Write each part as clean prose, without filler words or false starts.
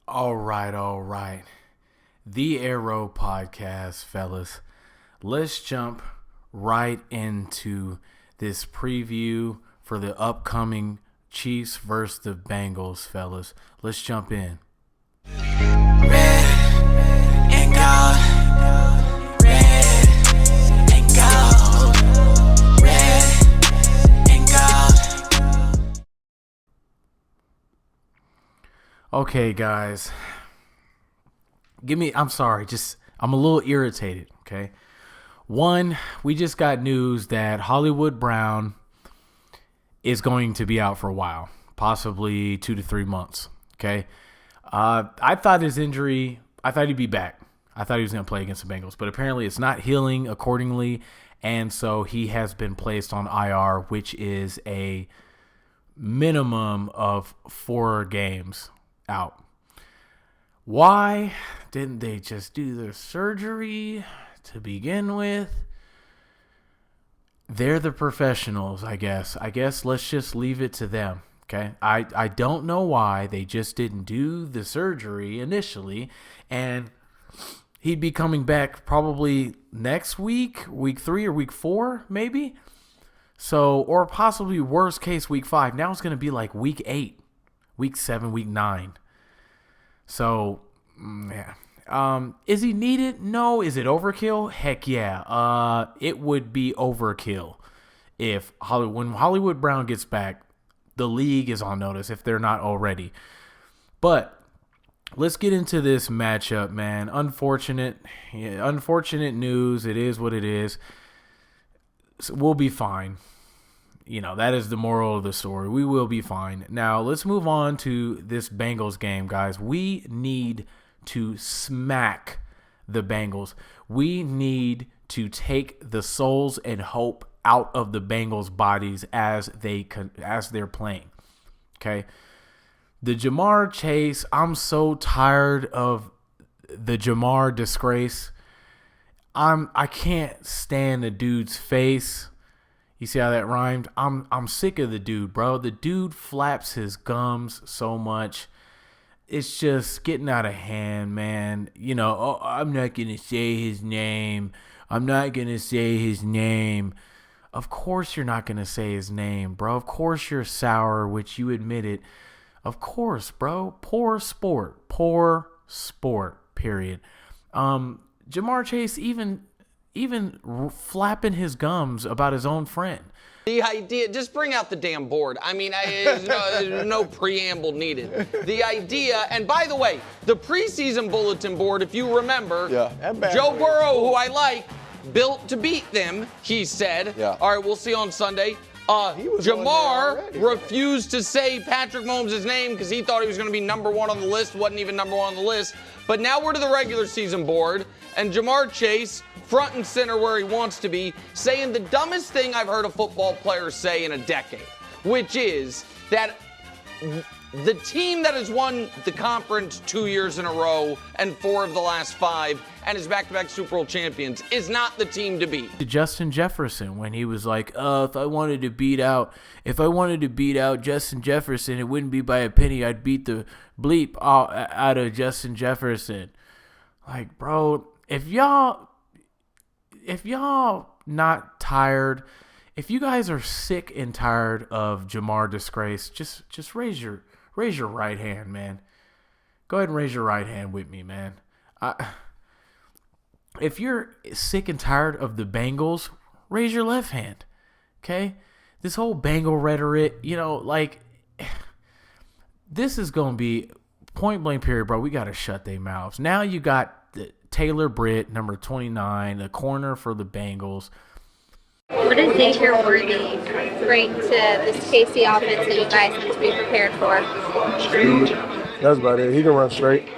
All right. The Arrow podcast, fellas. Let's jump right into this preview for the upcoming Chiefs versus the Bengals, fellas. Let's jump in. Red and gold. Red and gold. Red and gold. Okay, guys. I'm sorry, I'm a little irritated, okay? One, we just got news that Hollywood Brown is going to be out for a while, possibly 2 to 3 months, okay? I thought he'd be back. I thought he was going to play against the Bengals, but apparently it's not healing accordingly, and so he has been placed on IR, which is a minimum of 4 games out. Why didn't they just do the surgery to begin with? They're the professionals, I guess. Let's just leave it to them, okay? I don't know why they just didn't do the surgery initially, and he'd be coming back probably next week 3 or week 4, maybe. So, or possibly worst case week 5. Now it's going to be like week 8, week 7, week 9. So, yeah. Is he needed? No. Is it overkill? Heck yeah. It would be overkill if when Hollywood Brown gets back, the league is on notice if they're not already. But let's get into this matchup, man. Unfortunate news. It is what it is. So we'll be fine. That is the moral of the story. We will be fine. Now, let's move on to this Bengals game, guys. We need to smack the Bengals. We need to take the souls and hope out of the Bengals' bodies as they're playing. Okay? The Jamar Chase, I'm so tired of the Jamar disgrace. I can't stand the dude's face. You see how that rhymed? I'm sick of the dude, bro. The dude flaps his gums so much. It's just getting out of hand, man. I'm not going to say his name. Of course you're not going to say his name, bro. Of course you're sour, which you admit it. Of course, bro. Poor sport, period. Jamar Chase even flapping his gums about his own friend. The idea, just bring out the damn board. I mean, there's no preamble needed. The idea, and by the way, the preseason bulletin board, if you remember, Joe Burrow, who I like, built to beat them, he said. Yeah. All right, we'll see on Sunday. Jamar refused to say Patrick Mahomes' name because he thought he was going to be number 1 on the list, wasn't even number 1 on the list. But now we're to the regular season board, and Jamar Chase, front and center where he wants to be, saying the dumbest thing I've heard a football player say in a decade, which is that the team that has won the conference 2 years in a row and 4 of the last 5 and is back-to-back Super Bowl champions is not the team to beat. Justin Jefferson, when he was like, if I wanted to beat out Justin Jefferson, it wouldn't be by a penny. I'd beat the bleep out of Justin Jefferson. Like, bro, if y'all not tired, if you guys are sick and tired of Jamar disgrace, just raise your right hand, man. Go ahead and raise your right hand with me, man. If you're sick and tired of the Bengals, raise your left hand. Okay? This whole Bengal rhetoric, this is going to be point blank period, bro. We got to shut their mouths. Now you got Taylor Britt, number 29, the corner for the Bengals. What does Xavier Worthy bring to this KC offense that you guys need to be prepared for? That's about it. He can run straight,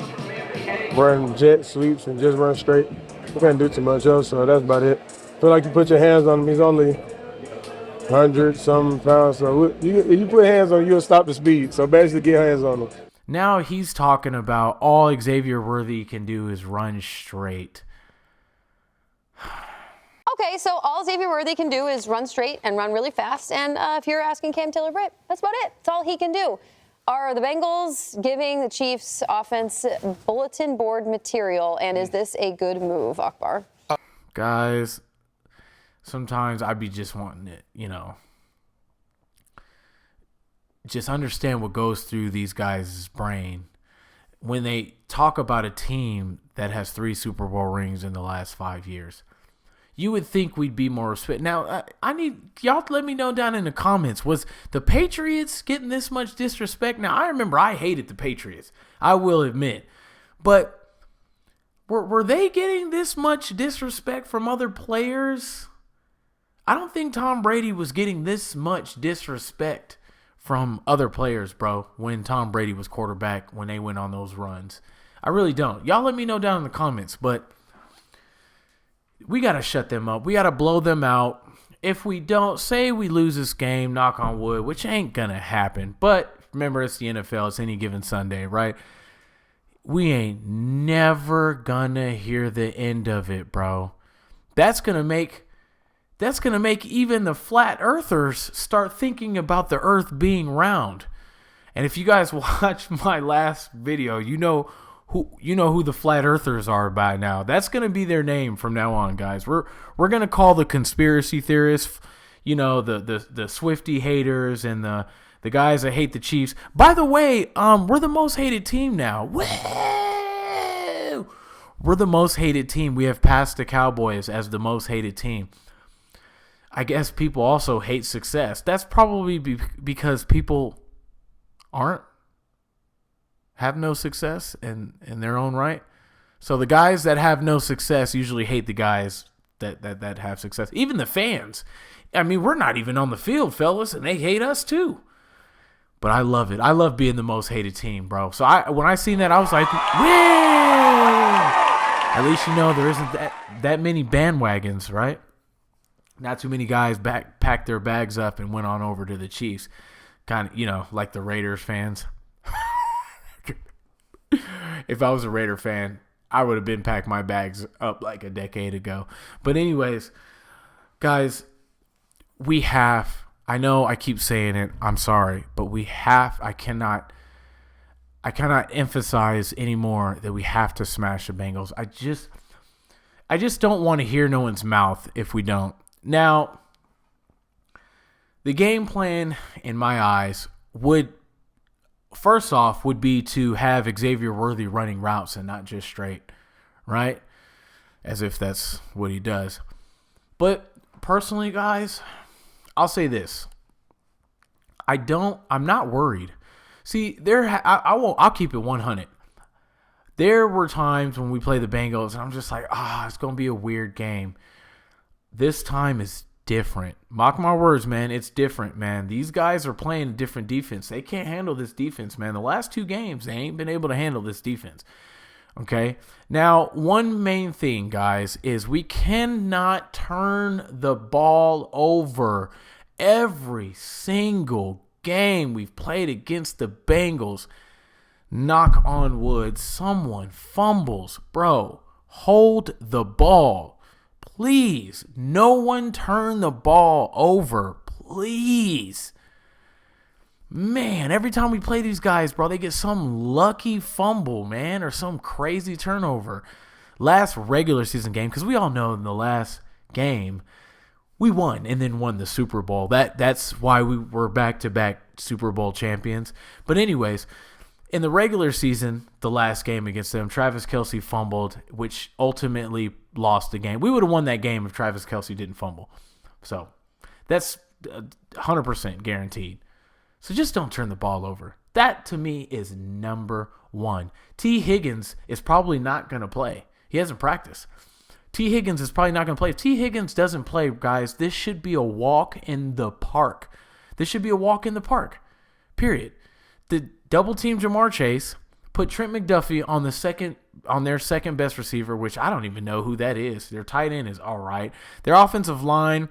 run jet sweeps, and just run straight. He can't do too much else, so that's about it. Feel like you put your hands on him. He's only 100-something pounds, so if you put hands on him, you'll stop the speed. So basically, get hands on him. Now he's talking about all Xavier Worthy can do is run straight. Okay, so all Xavier Worthy can do is run straight and run really fast. And if you're asking Cam Taylor-Britt, that's about it. That's all he can do. Are the Bengals giving the Chiefs offense bulletin board material, and is this a good move, Akbar? Guys, sometimes I be just wanting it, just understand what goes through these guys' brain when they talk about a team that has 3 Super Bowl rings in the last 5 years. You would think we'd be more respect. Now, I need y'all to let me know down in the comments. Was the Patriots getting this much disrespect? Now, I remember I hated the Patriots. I will admit. But were they getting this much disrespect from other players? I don't think Tom Brady was getting this much disrespect from other players, bro, when Tom Brady was quarterback, when they went on those runs. I really don't. Y'all let me know down in the comments, but we got to shut them up. We got to blow them out. If we don't, say we lose this game, knock on wood, which ain't going to happen. But remember, it's the NFL. It's any given Sunday, right? We ain't never going to hear the end of it, bro. That's going to make even the flat earthers start thinking about the earth being round. And if you guys watch my last video, you know who the flat earthers are by now. That's going to be their name from now on, guys. We're going to call the conspiracy theorists, the Swiftie haters and the guys that hate the Chiefs. By the way, we're the most hated team now. Woo! We're the most hated team. We have passed the Cowboys as the most hated team. I guess people also hate success. That's probably because people have no success in their own right. So the guys that have no success usually hate the guys that have success. Even the fans. I mean, we're not even on the field, fellas, and they hate us too. But I love it. I love being the most hated team, bro. So when I seen that, I was like, woo! At least there isn't that many bandwagons, right? Not too many guys packed their bags up and went on over to the Chiefs. Kind of, like the Raiders fans. If I was a Raider fan, I would have been packed my bags up like a decade ago. But anyways, guys, I know I keep saying it, I'm sorry, but I cannot emphasize anymore that we have to smash the Bengals. I just don't want to hear no one's mouth if we don't. Now, the game plan in my eyes would be to have Xavier Worthy running routes and not just straight, right? As if that's what he does. But personally, guys, I'll say this. I'm not worried. See, I'll keep it 100. There were times when we play the Bengals and I'm just like, it's going to be a weird game. This time is different. Mock my words, man. It's different, man. These guys are playing a different defense. They can't handle this defense, man. The last 2 games, they ain't been able to handle this defense. Okay? Now, one main thing, guys, is we cannot turn the ball over. Every single game we've played against the Bengals, knock on wood, someone fumbles. Bro, hold the ball. Please, no one turn the ball over. Please. Man, every time we play these guys, bro, they get some lucky fumble, man, or some crazy turnover. Last regular season game, because we all know in the last game, we won and then won the Super Bowl. That's why we were back-to-back Super Bowl champions. But anyways, in the regular season, the last game against them, Travis Kelce fumbled, which ultimately lost the game. We would have won that game if Travis Kelce didn't fumble. So that's 100% guaranteed. So just don't turn the ball over. That, to me, is number one. T. Higgins is probably not going to play. He hasn't practiced. T. Higgins is probably not going to play. If T. Higgins doesn't play, guys, this should be a walk in the park. This should be a walk in the park, period. The double team Jamar Chase, put Trent McDuffie on their second best receiver, which I don't even know who that is. Their tight end is all right. Their offensive line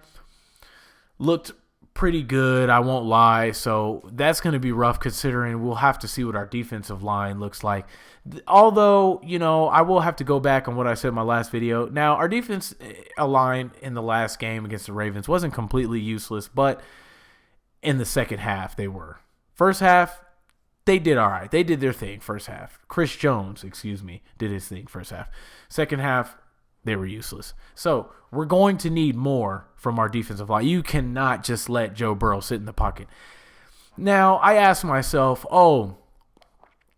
looked pretty good, I won't lie. So that's going to be rough considering we'll have to see what our defensive line looks like. Although, I will have to go back on what I said in my last video. Now, our defense line in the last game against the Ravens wasn't completely useless, but in the second half they were. First half, they did all right. They did their thing first half. Chris Jones, did his thing first half. Second half, they were useless. So we're going to need more from our defensive line. You cannot just let Joe Burrow sit in the pocket. Now, I asked myself,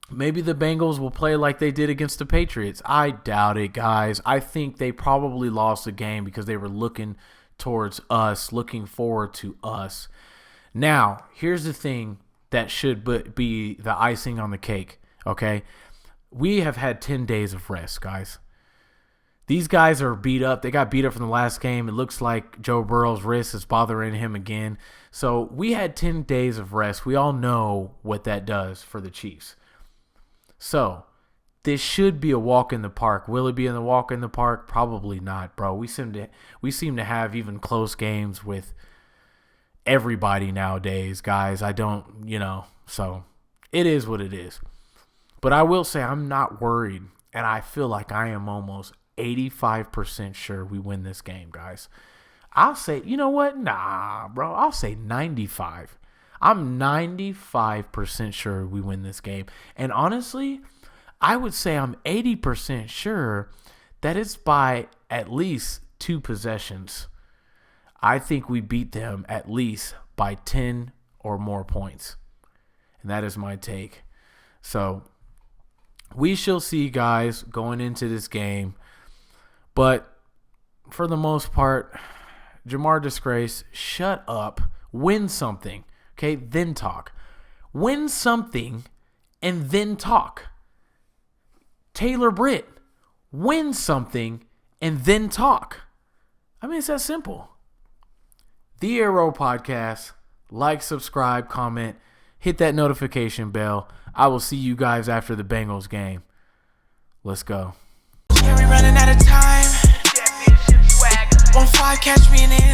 maybe the Bengals will play like they did against the Patriots. I doubt it, guys. I think they probably lost the game because they were looking towards us, looking forward to us. Now, here's the thing that should be the icing on the cake, okay? We have had 10 days of rest, guys. These guys are beat up. They got beat up from the last game. It looks like Joe Burrow's wrist is bothering him again. So we had 10 days of rest. We all know what that does for the Chiefs. So this should be a walk in the park. Will it be in the walk in the park? Probably not, bro. We seem to have even close games with everybody nowadays, guys. I don't, so it is what it is. But I will say I'm not worried, and I feel like I am almost 85% sure we win this game, guys. I'll say, you know what? Nah, bro. I'll say 95. I'm 95% sure we win this game. And honestly, I would say I'm 80% sure that it's by at least 2 possessions. I think we beat them at least by 10 or more points. And that is my take. So we shall see, guys, going into this game. But for the most part, Jamar Disgrace, shut up. Win something. Okay, then talk. Win something and then talk. Taylor Britt, win something and then talk. I mean, it's that simple. The Arrow Podcast. Like, subscribe, comment, hit that notification bell. I will see you guys after the Bengals game. Let's go. Yeah, we running out of time. 1-5, catch me in the